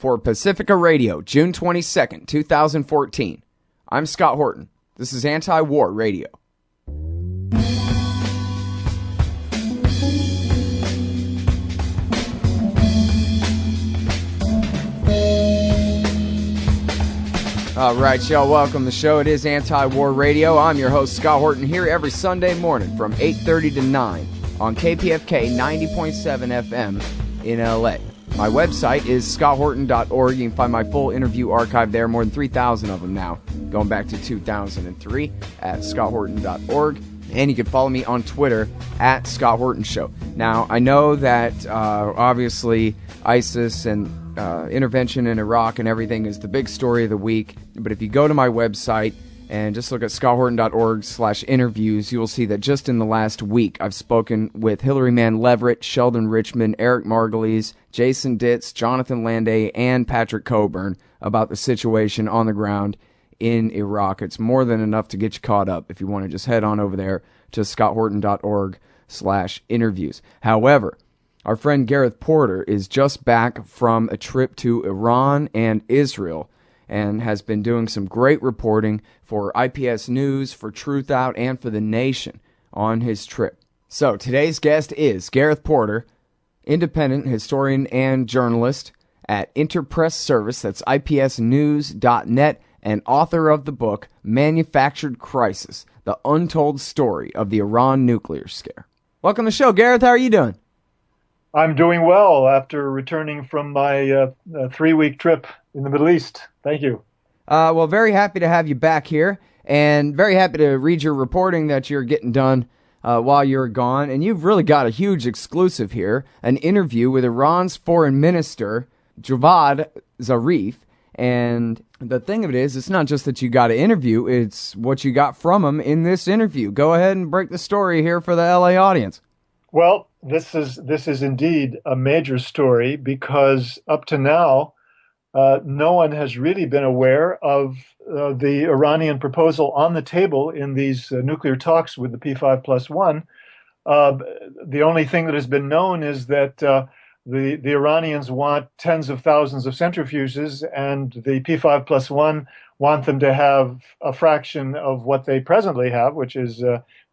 for Pacifica Radio, June 22nd, 2014. I'm Scott Horton. This is Anti-War Radio. All right, y'all, welcome to the show. It is Anti-War Radio. I'm your host, Scott Horton, here every Sunday morning from 8:30 to 9 on KPFK 90.7 FM in LA. My website is scotthorton.org. You can find my full interview archive there, more than 3,000 of them now, going back to 2003 at scotthorton.org. And you can follow me on Twitter at Scott Horton Show. Now, I know that obviously ISIS and intervention in Iraq and everything is the big story of the week. But if you go to my website and just look at scotthorton.org/interviews, you will see that just in the last week, I've spoken with Hillary Mann Leverett, Sheldon Richman, Eric Margulies, Jason Ditz, Jonathan Landay, and Patrick Coburn about the situation on the ground in Iraq. It's more than enough to get you caught up if you want to just head on over there to scotthorton.org/interviews. However, our friend Gareth Porter is just back from a trip to Iran and Israel and has been doing some great reporting for IPS News, for Truth Out, and for The Nation on his trip. So today's guest is Gareth Porter, independent historian and journalist at Interpress Service, that's ipsnews.net, and author of the book Manufactured Crisis, The Untold Story of the Iran Nuclear Scare. Welcome to the show, Gareth. How are you doing? I'm doing well after returning from my 3-week trip in the Middle East. Thank you. Well, very happy to have you back here, and very happy to read your reporting that you're getting done while you're gone. And you've really got a huge exclusive here, an interview with Iran's foreign minister, Javad Zarif. And the thing of it is, it's not just that you got an interview, it's what you got from him in this interview. Go ahead and break the story here for the LA audience. Well, this is indeed a major story because up to now, no one has really been aware of the Iranian proposal on the table in these nuclear talks with the P5+1. The only thing that has been known is that the Iranians want tens of thousands of centrifuges, and the P5+1 want them to have a fraction of what they presently have, which is,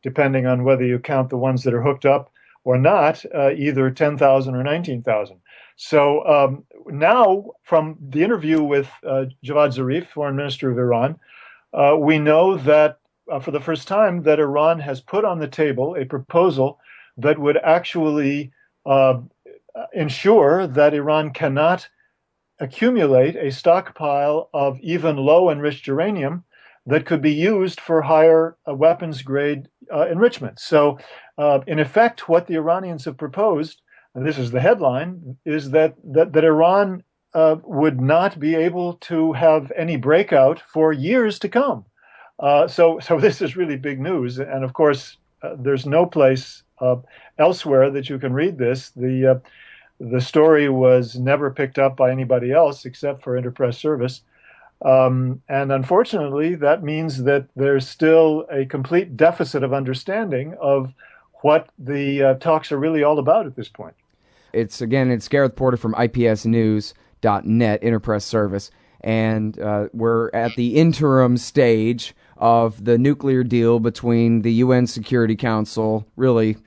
depending on whether you count the ones that are hooked up or not, either 10,000 or 19,000. So now, from the interview with Javad Zarif, Foreign Minister of Iran, we know that for the first time that Iran has put on the table a proposal that would actually ensure that Iran cannot accumulate a stockpile of even low-enriched uranium that could be used for higher weapons-grade enrichment. So, in effect, what the Iranians have proposed, and this is the headline, is that Iran would not be able to have any breakout for years to come. So this is really big news. And of course, there's no place elsewhere that you can read this. The story was never picked up by anybody else except for Interpress Service. And unfortunately, that means that there's still a complete deficit of understanding of what the talks are really all about at this point. It's Gareth Porter from ipsnews.net, Interpress Service, and we're at the interim stage of the nuclear deal between the UN Security Council, really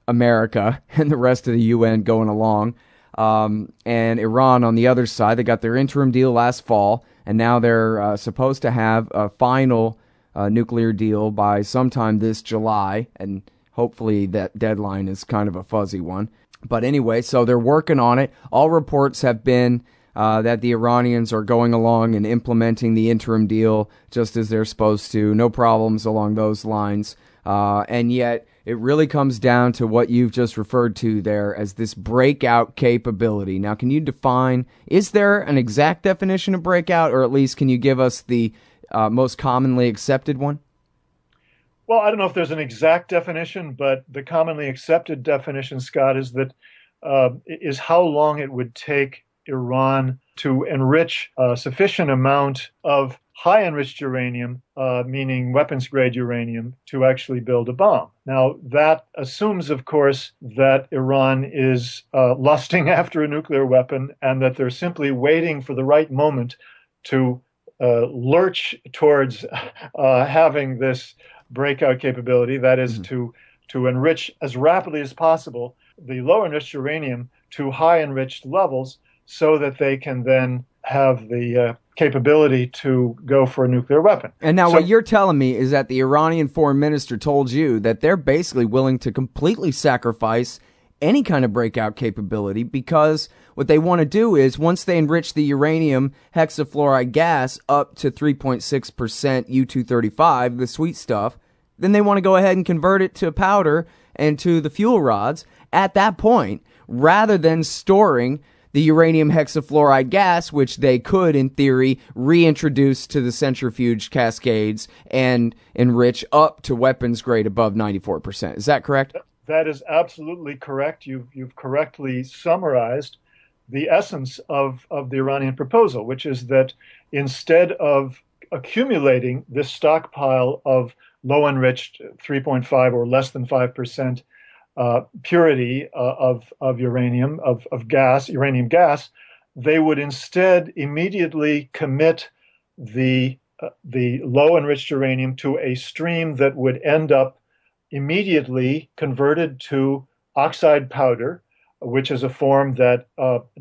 America, and the rest of the UN going along, and Iran on the other side. They got their interim deal last fall, and now they're supposed to have a final nuclear deal by sometime this July, and hopefully that deadline is kind of a fuzzy one. But anyway, so they're working on it. All reports have been that the Iranians are going along and implementing the interim deal just as they're supposed to. No problems along those lines. And yet, it really comes down to what you've just referred to there as this breakout capability. Now, can you define, is there an exact definition of breakout, or at least can you give us the most commonly accepted one? Well, I don't know if there's an exact definition, but the commonly accepted definition, Scott, is that is how long it would take Iran to enrich a sufficient amount of high enriched uranium, meaning weapons grade uranium, to actually build a bomb. Now, that assumes, of course, that Iran is lusting after a nuclear weapon and that they're simply waiting for the right moment to lurch towards having this breakout capability, that is, to enrich as rapidly as possible the low enriched uranium to high enriched levels so that they can then have the capability to go for a nuclear weapon. And now what you're telling me is that the Iranian foreign minister told you that they're basically willing to completely sacrifice any kind of breakout capability, because what they want to do is, once they enrich the uranium hexafluoride gas up to 3.6% U-235, the sweet stuff, then they want to go ahead and convert it to powder and to the fuel rods at that point, rather than storing the uranium hexafluoride gas, which they could, in theory, reintroduce to the centrifuge cascades and enrich up to weapons grade above 94%. Is that correct? That is absolutely correct. You've correctly summarized the essence of the Iranian proposal, which is that instead of accumulating this stockpile of low enriched 3.5 or less than 5% purity of uranium, of gas, uranium gas, they would instead immediately commit the low enriched uranium to a stream that would end up immediately converted to oxide powder, which is a form that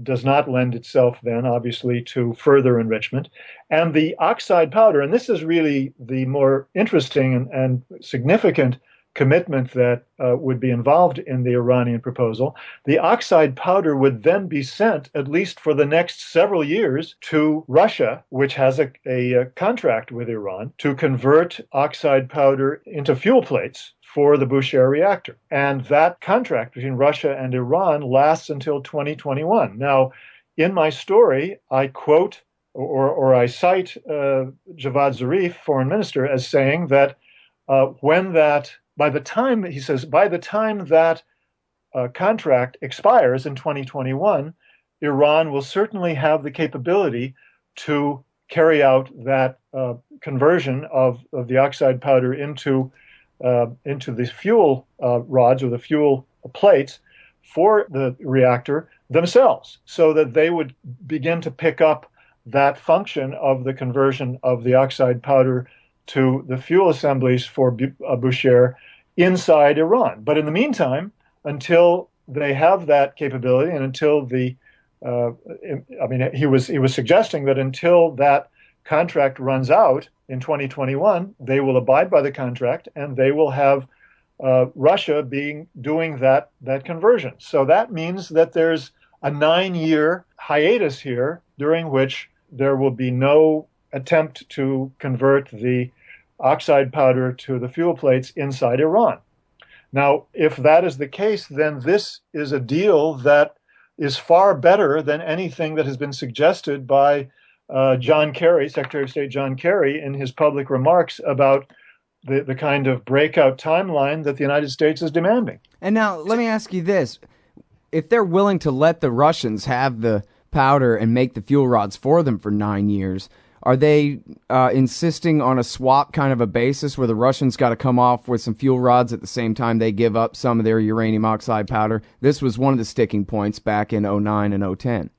does not lend itself then, obviously, to further enrichment. And the oxide powder, and this is really the more interesting and significant commitment that would be involved in the Iranian proposal, the oxide powder would then be sent, at least for the next several years, to Russia, which has a contract with Iran to convert oxide powder into fuel plates for the Bushehr reactor. And that contract between Russia and Iran lasts until 2021. Now, in my story, I quote or I cite Javad Zarif, foreign minister, as saying that by the time that contract expires in 2021, Iran will certainly have the capability to carry out that conversion of the oxide powder into the fuel rods or the fuel plates for the reactor themselves, so that they would begin to pick up that function of the conversion of the oxide powder to the fuel assemblies for Bushehr inside Iran. But in the meantime, until they have that capability, and until he was suggesting that until that contract runs out in 2021, they will abide by the contract, and they will have Russia doing that conversion. So that means that there's a 9-year hiatus here, during which there will be no attempt to convert the oxide powder to the fuel plates inside Iran. Now, if that is the case, then this is a deal that is far better than anything that has been suggested by John Kerry, Secretary of State John Kerry, in his public remarks about the kind of breakout timeline that the United States is demanding. And now, let me ask you this. If they're willing to let the Russians have the powder and make the fuel rods for them for 9 years, are they insisting on a swap kind of a basis where the Russians got to come off with some fuel rods at the same time they give up some of their uranium oxide powder? This was one of the sticking points back in 2009 and 2010.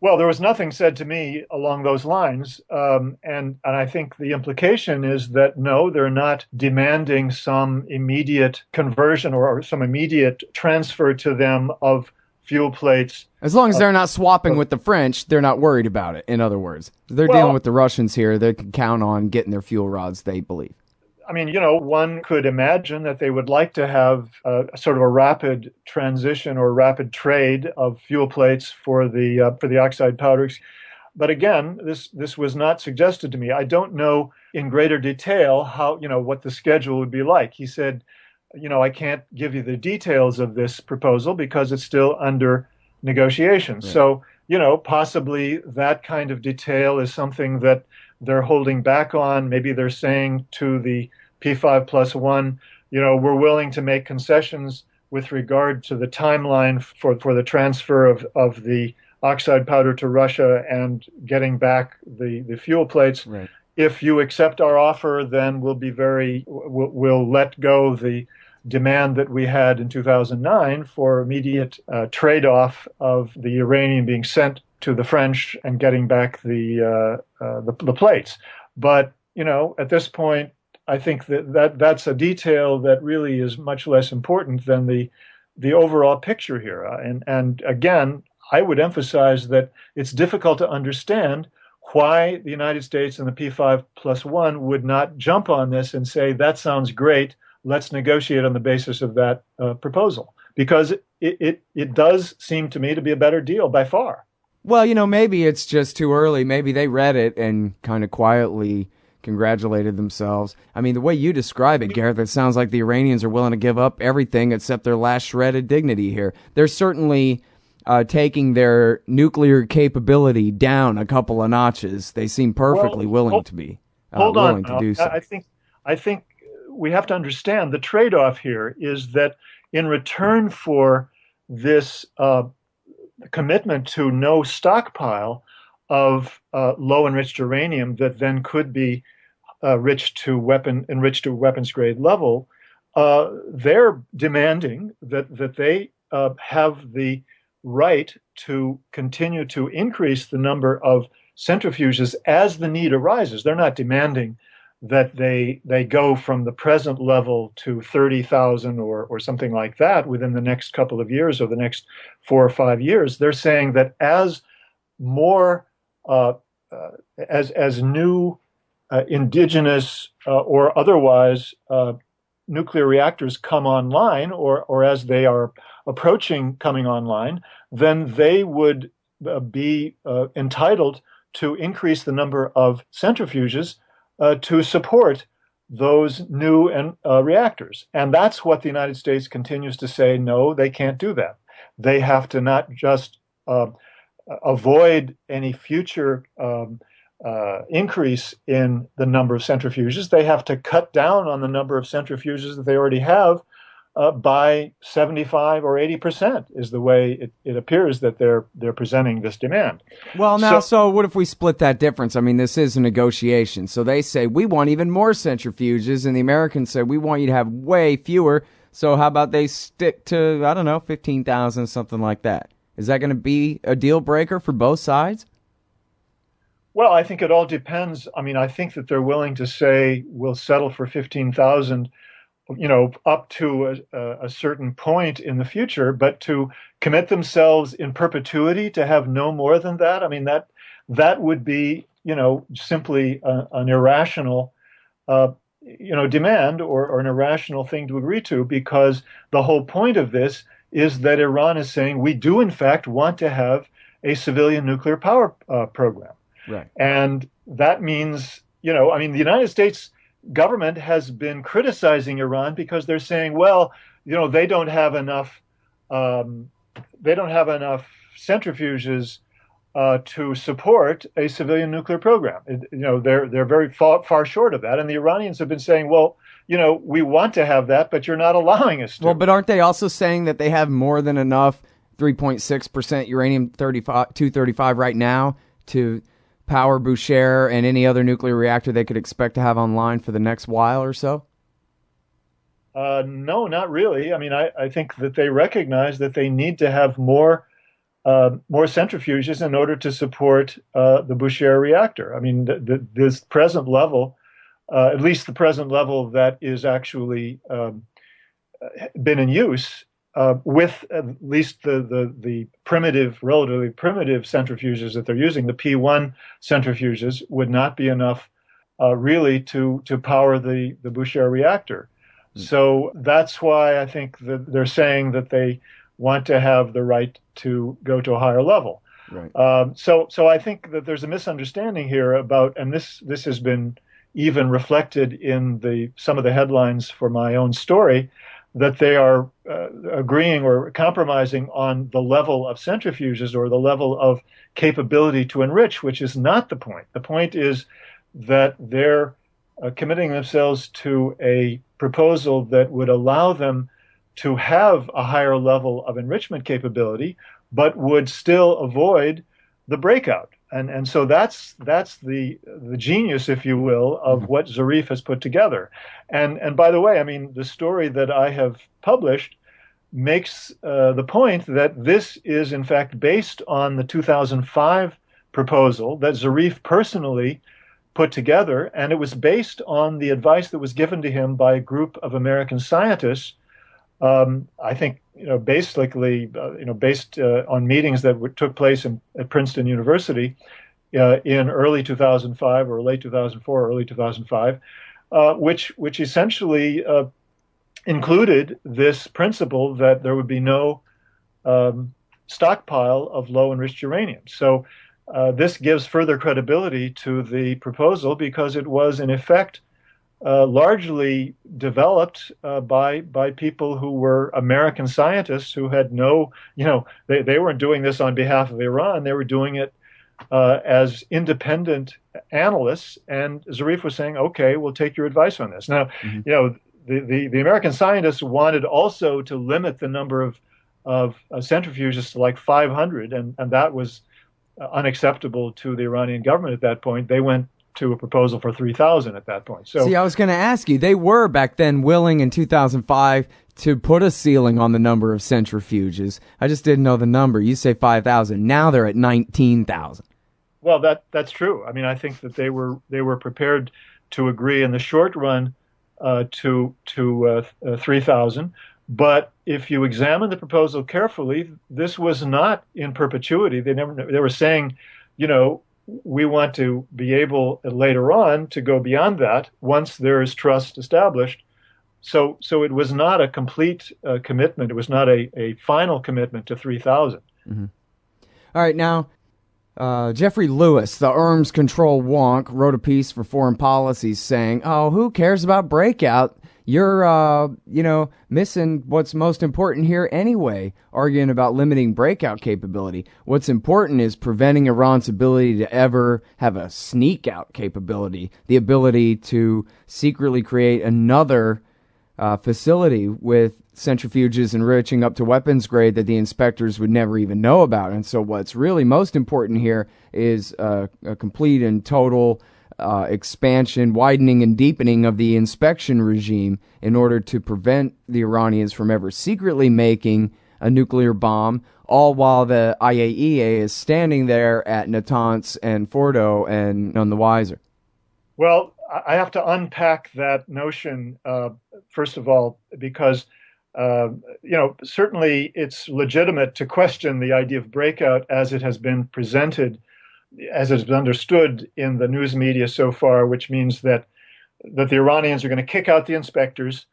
Well, there was nothing said to me along those lines, and I think the implication is that no, they're not demanding some immediate conversion or some immediate transfer to them of fuel plates. As long as they're not swapping with the French, they're not worried about it, in other words. They're dealing with the Russians here. They can count on getting their fuel rods, they believe. I mean, one could imagine that they would like to have a sort of a rapid transition or rapid trade of fuel plates for the oxide powders. But again, this was not suggested to me. I don't know in greater detail how, what the schedule would be like. He said, I can't give you the details of this proposal because it's still under negotiation. Right. So, possibly that kind of detail is something that they're holding back on. Maybe they're saying to the P5+1, we're willing to make concessions with regard to the timeline for the transfer of the oxide powder to Russia and getting back the fuel plates. Right. if you accept our offer, then we'll let go the demand that we had in 2009 for immediate trade-off of the uranium being sent to the French and getting back the plates. But at this point, I think that's a detail that really is much less important than the overall picture here. And again, I would emphasize that it's difficult to understand why the United States and the P5+1 would not jump on this and say, that sounds great, let's negotiate on the basis of that proposal. Because it does seem to me to be a better deal by far. Well, maybe it's just too early. Maybe they read it and kind of quietly congratulated themselves. I mean, the way you describe it, Gareth, it sounds like the Iranians are willing to give up everything except their last shredded dignity here. They're certainly taking their nuclear capability down a couple of notches. They seem perfectly willing to be willing to do so. I think we have to understand the trade-off here is that in return for this commitment to no stockpile of low enriched uranium that then could be enriched to weapons grade level, they're demanding that they have the right to continue to increase the number of centrifuges as the need arises. They're not demanding that they go from the present level to 30,000 or something like that within the next couple of years or the next 4 or 5 years. They're saying that as more as new indigenous or otherwise nuclear reactors come online, or as they are approaching coming online, then they would be entitled to increase the number of centrifuges to support those new reactors. And that's what the United States continues to say, no, they can't do that. They have to not just avoid any future increase in the number of centrifuges. They have to cut down on the number of centrifuges that they already have by 75 or 80% is the way it appears that they're presenting this demand. Well, now, so what if we split that difference? I mean, this is a negotiation. So they say, we want even more centrifuges, and the Americans say, we want you to have way fewer. So how about they stick to, I don't know, 15,000, something like that? Is that going to be a deal breaker for both sides? Well, I think it all depends. I mean, I think that they're willing to say, we'll settle for 15,000, up to a certain point in the future, but to commit themselves in perpetuity to have no more than that, I mean, that would be, simply an irrational, demand or an irrational thing to agree to, because the whole point of this is that Iran is saying we do, in fact, want to have a civilian nuclear power program. Right. And that means, the United States government has been criticizing Iran because they're saying, well, they don't have enough centrifuges to support a civilian nuclear program. They're very far short of that. And the Iranians have been saying, well, we want to have that, but you're not allowing us to. Well, but aren't they also saying that they have more than enough 3.6% uranium 235 right now to power Boucher and any other nuclear reactor they could expect to have online for the next while or so? No, not really. I mean, I think that they recognize that they need to have more centrifuges in order to support the Boucher reactor. I mean, this present level, at least the present level that is actually been in use, with at least the relatively primitive centrifuges that they're using, the P1 centrifuges would not be enough really to power the Boucher reactor. So that's why I think that they're saying that they want to have the right to go to a higher level. Right. So I think that there's a misunderstanding here about, and this has been even reflected in some of the headlines for my own story, that they are agreeing or compromising on the level of centrifuges or the level of capability to enrich, which is not the point. The point is that they're committing themselves to a proposal that would allow them to have a higher level of enrichment capability, but would still avoid the breakout. And so that's the genius, if you will, of what Zarif has put together. And by the way, I mean, the story that I have published makes the point that this is in fact based on the 2005 proposal that Zarif personally put together, and it was based on the advice that was given to him by a group of American scientists. I think, basically, based on meetings that took place at Princeton University in early 2005 or late 2004, early 2005, which essentially included this principle that there would be no stockpile of low enriched uranium. So this gives further credibility to the proposal because it was in effect largely developed by people who were American scientists who had they weren't doing this on behalf of Iran. They were doing it as independent analysts. And Zarif was saying, okay, we'll take your advice on this. Now, the American scientists wanted also to limit the number of centrifuges to like 500, and that was unacceptable to the Iranian government at that point. They went to a proposal for 3,000 at that point. So, see, I was going to ask you, they were back then willing in 2005 to put a ceiling on the number of centrifuges. I just didn't know the number. You say 5,000. Now they're at 19,000. Well, that's true. I mean, I think that they were prepared to agree in the short run to 3,000. But if you examine the proposal carefully, this was not in perpetuity. They were saying, we want to be able later on to go beyond that once there is trust established. So it was not a complete commitment. It was not a final commitment to 3,000. Mm-hmm. All right, now, Jeffrey Lewis, the arms control wonk, wrote a piece for Foreign Policy saying, oh, who cares about breakout? You're, missing what's most important here anyway, arguing about limiting breakout capability. What's important is preventing Iran's ability to ever have a sneak out capability, the ability to secretly create another facility with centrifuges enriching up to weapons grade that the inspectors would never even know about. And so what's really most important here is a complete and total expansion, widening, and deepening of the inspection regime in order to prevent the Iranians from ever secretly making a nuclear bomb, all while the IAEA is standing there at Natanz and Fordo and none the wiser. Well, I have to unpack that notion, first of all, because certainly it's legitimate to question the idea of breakout as it has been presented, as it's been understood in the news media so far, which means that the Iranians are going to kick out the inspectors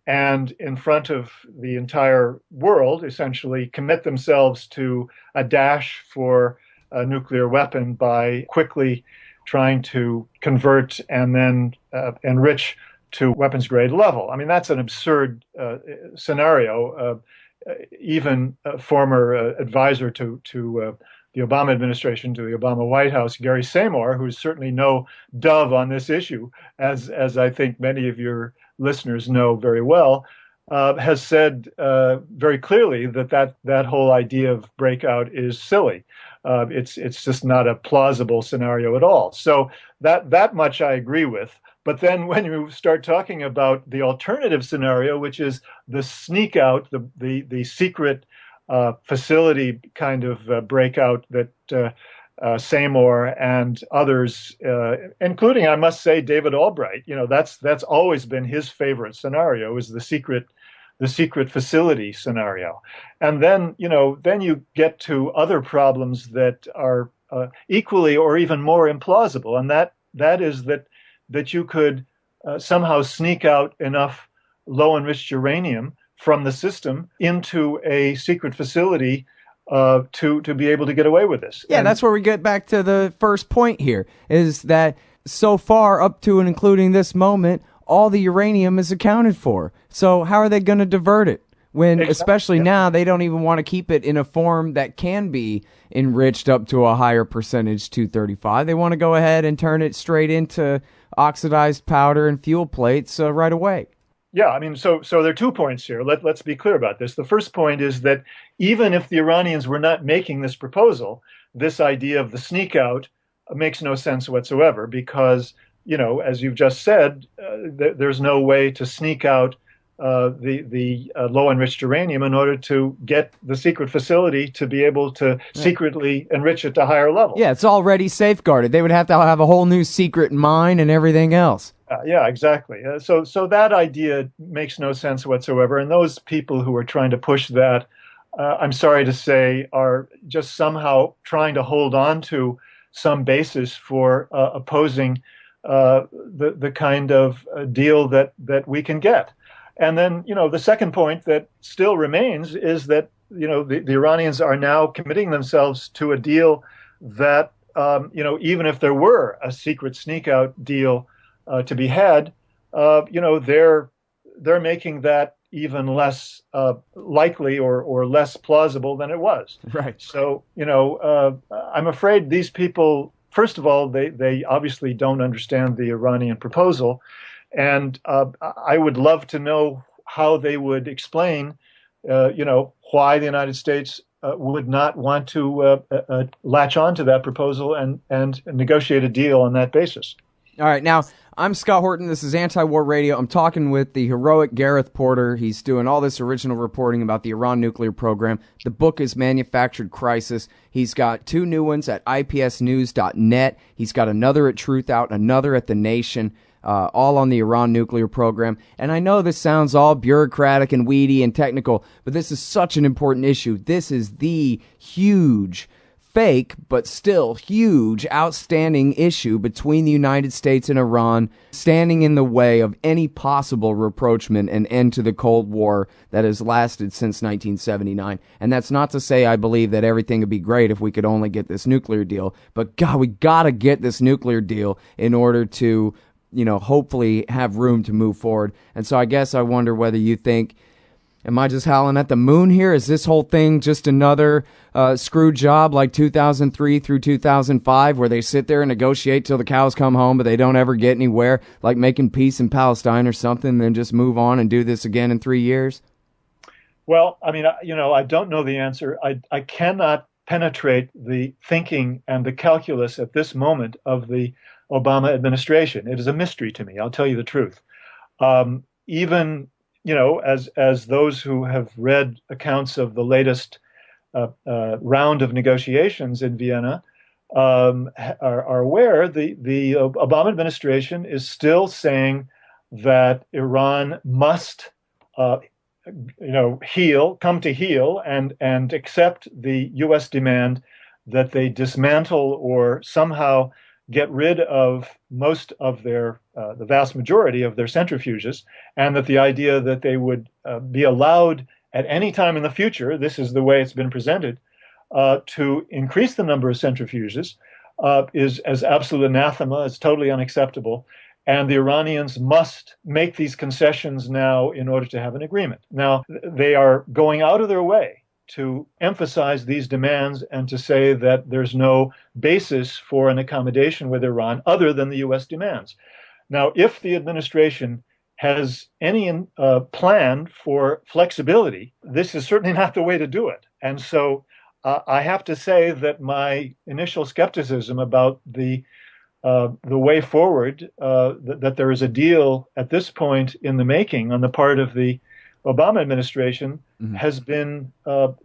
and in front of the entire world, essentially commit themselves to a dash for a nuclear weapon by quickly trying to convert and then enrich to weapons grade level. I mean, that's an absurd scenario. Even a former advisor to the Obama administration, to the Obama White House, Gary Seymour, who's certainly no dove on this issue, as I think many of your listeners know very well, has said very clearly that whole idea of breakout is silly. It's just not a plausible scenario at all. So that much I agree with. But then when you start talking about the alternative scenario, which is the sneak out, the secret facility kind of breakout that Seymour and others, including, I must say, David Albright, that's always been his favorite scenario, is the secret facility scenario. And then you get to other problems that are equally or even more implausible, and that is that you could somehow sneak out enough low enriched uranium from the system into a secret facility to be able to get away with this. Yeah, that's where we get back to the first point here, is that so far up to and including this moment, all the uranium is accounted for. So how are they going to divert it when, especially now, they don't even want to keep it in a form that can be enriched up to a higher percentage 235? They want to go ahead and turn it straight into oxidized powder and fuel plates right away. Yeah, I mean, so there are 2 points here. Let's be clear about this. The first point is that even if the Iranians were not making this proposal, this idea of the sneak out makes no sense whatsoever because, as you've just said, there's no way to sneak out the low enriched uranium in order to get the secret facility to be able to secretly enrich it to higher levels. Yeah, it's already safeguarded. They would have to have a whole new secret mine and everything else. Yeah, exactly. So that idea makes no sense whatsoever. And those people who are trying to push that, I'm sorry to say, are just somehow trying to hold on to some basis for opposing the kind of deal that we can get. And then, the second point that still remains is that, the Iranians are now committing themselves to a deal that, even if there were a secret sneak out deal to be had, they're making that even less likely or less plausible than it was. Right. So, I'm afraid these people, first of all, they obviously don't understand the Iranian proposal. And I would love to know how they would explain, why the United States would not want to latch on to that proposal and negotiate a deal on that basis. All right. Now, I'm Scott Horton. This is Anti-War Radio. I'm talking with the heroic Gareth Porter. He's doing all this original reporting about the Iran nuclear program. The book is Manufactured Crisis. He's got 2 new ones at ipsnews.net. He's got another at Truth Out, another at The Nation, all on the Iran nuclear program. And I know this sounds all bureaucratic and weedy and technical, but this is such an important issue. This is the huge, fake, but still huge, outstanding issue between the United States and Iran, standing in the way of any possible rapprochement and end to the Cold War that has lasted since 1979. And that's not to say I believe that everything would be great if we could only get this nuclear deal, but God, we gotta get this nuclear deal in order to, hopefully have room to move forward. And so I guess I wonder whether you think, am I just howling at the moon here? Is this whole thing just another screw job like 2003 through 2005 where they sit there and negotiate till the cows come home, but they don't ever get anywhere, like making peace in Palestine or something, and then just move on and do this again in 3 years? Well, I mean, I don't know the answer. I cannot penetrate the thinking and the calculus at this moment of the Obama administration. It is a mystery to me. I'll tell you the truth. Even as those who have read accounts of the latest round of negotiations in Vienna are aware, the Obama administration is still saying that Iran must, come to heel and accept the U.S. demand that they dismantle or somehow get rid of most of the vast majority of their centrifuges, and that the idea that they would be allowed at any time in the future, this is the way it's been presented, to increase the number of centrifuges is as absolute anathema. It's totally unacceptable. And the Iranians must make these concessions now in order to have an agreement. Now, they are going out of their way to emphasize these demands and to say that there's no basis for an accommodation with Iran other than the U.S. demands. Now, if the administration has any plan for flexibility, this is certainly not the way to do it. And so I have to say that my initial skepticism about the way forward, that there is a deal at this point in the making on the part of the Obama administration, has been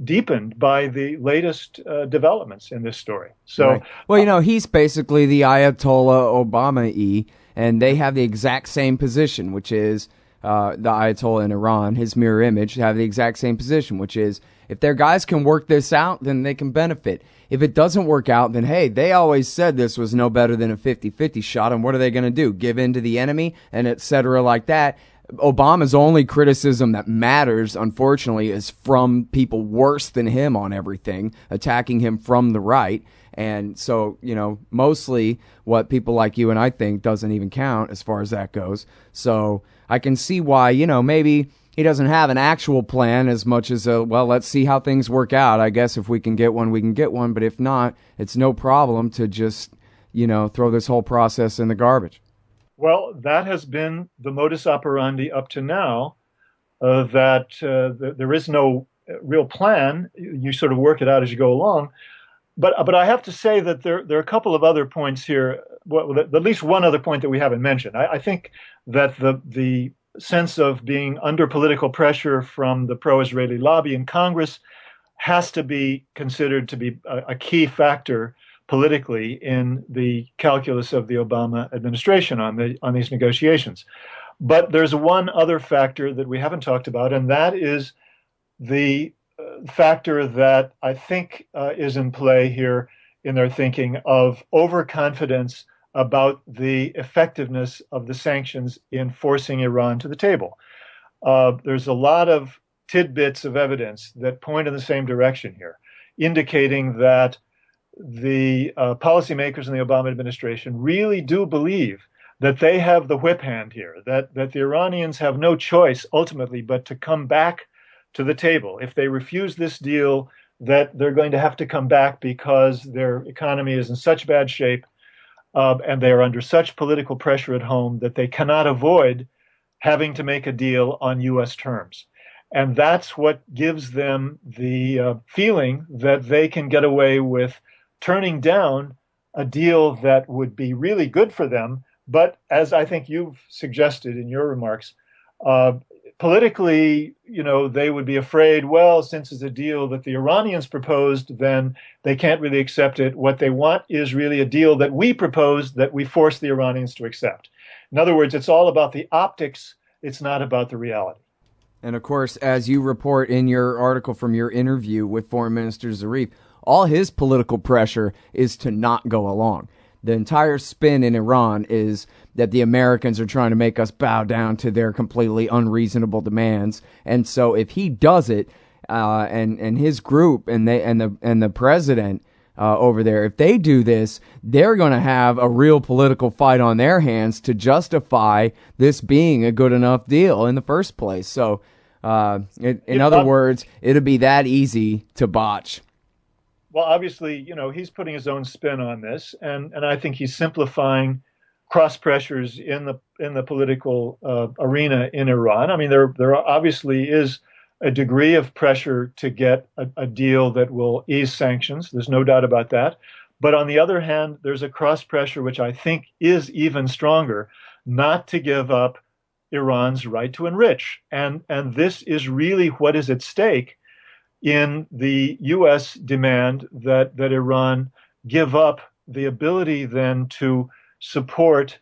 deepened by the latest developments in this story. So, right. Well, he's basically the Ayatollah Obama-y, and they have the exact same position, which is the Ayatollah in Iran, his mirror image, have the exact same position, which is if their guys can work this out, then they can benefit. If it doesn't work out, then, hey, they always said this was no better than a 50-50 shot, and what are they going to do? Give in to the enemy, and et cetera like that. Obama's only criticism that matters, unfortunately, is from people worse than him on everything, attacking him from the right. And so, mostly what people like you and I think doesn't even count as far as that goes. So I can see why, maybe he doesn't have an actual plan as much as let's see how things work out. I guess if we can get one, we can get one. But if not, it's no problem to just, throw this whole process in the garbage. Well, that has been the modus operandi up to now, that there is no real plan. You sort of work it out as you go along. But I have to say that there are a couple of other points here. Well, at least one other point that we haven't mentioned. I think that the sense of being under political pressure from the pro-Israeli lobby in Congress has to be considered to be a key factor politically in the calculus of the Obama administration on these negotiations. But there's one other factor that we haven't talked about, and that is the factor that I think is in play here in their thinking of overconfidence about the effectiveness of the sanctions in forcing Iran to the table. There's a lot of tidbits of evidence that point in the same direction here, indicating that the policymakers in the Obama administration really do believe that they have the whip hand here, that the Iranians have no choice ultimately but to come back to the table. If they refuse this deal, that they're going to have to come back because their economy is in such bad shape and they are under such political pressure at home that they cannot avoid having to make a deal on U.S. terms. And that's what gives them the feeling that they can get away with turning down a deal that would be really good for them. But as I think you've suggested in your remarks, politically, they would be afraid, well, since it's a deal that the Iranians proposed, then they can't really accept it. What they want is really a deal that we proposed that we force the Iranians to accept. In other words, it's all about the optics. It's not about the reality. And of course, as you report in your article from your interview with Foreign Minister Zarif, all his political pressure is to not go along. The entire spin in Iran is that the Americans are trying to make us bow down to their completely unreasonable demands. And so if he does it, and his group and the president over there, if they do this, they're going to have a real political fight on their hands to justify this being a good enough deal in the first place. So, in other words, it'll be that easy to botch. Well, obviously, he's putting his own spin on this, and I think he's simplifying cross pressures in the political arena in Iran. I mean, there obviously is a degree of pressure to get a deal that will ease sanctions. There's no doubt about that. But on the other hand, there's a cross pressure which I think is even stronger, not to give up Iran's right to enrich. And this is really what is at stake in the U.S. demand that Iran give up the ability then to support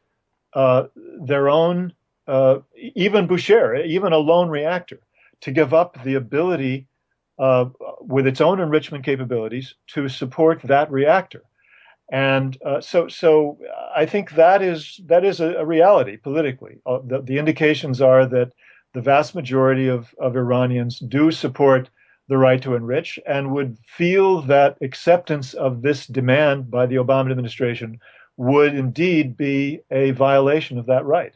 their own, even Bushehr, even a lone reactor, to give up the ability with its own enrichment capabilities to support that reactor. And so I think that is a reality politically. The indications are that the vast majority of Iranians do support the right to enrich and would feel that acceptance of this demand by the Obama administration would indeed be a violation of that right.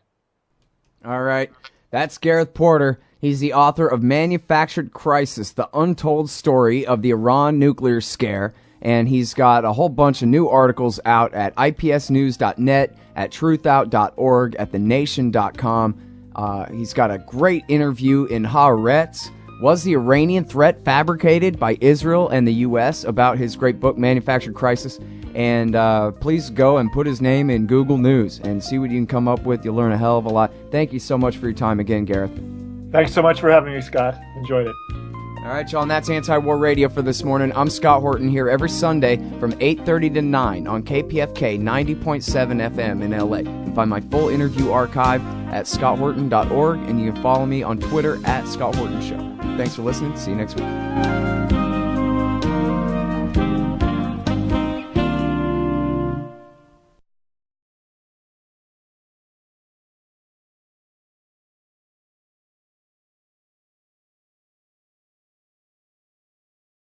All right. That's Gareth Porter. He's the author of Manufactured Crisis, The Untold Story of the Iran Nuclear Scare. And he's got a whole bunch of new articles out at ipsnews.net, at truthout.org, at thenation.com. He's got a great interview in Haaretz. Was the Iranian threat fabricated by Israel and the U.S. about his great book, Manufactured Crisis? And please go and put his name in Google News and see what you can come up with. You'll learn a hell of a lot. Thank you so much for your time again, Gareth. Thanks so much for having me, Scott. Enjoyed it. All right, y'all, and that's Anti-War Radio for this morning. I'm Scott Horton here every Sunday from 8:30 to 9 on KPFK 90.7 FM in LA. You can find my full interview archive at scotthorton.org, and you can follow me on Twitter at Scott Horton Show. Thanks for listening. See you next week.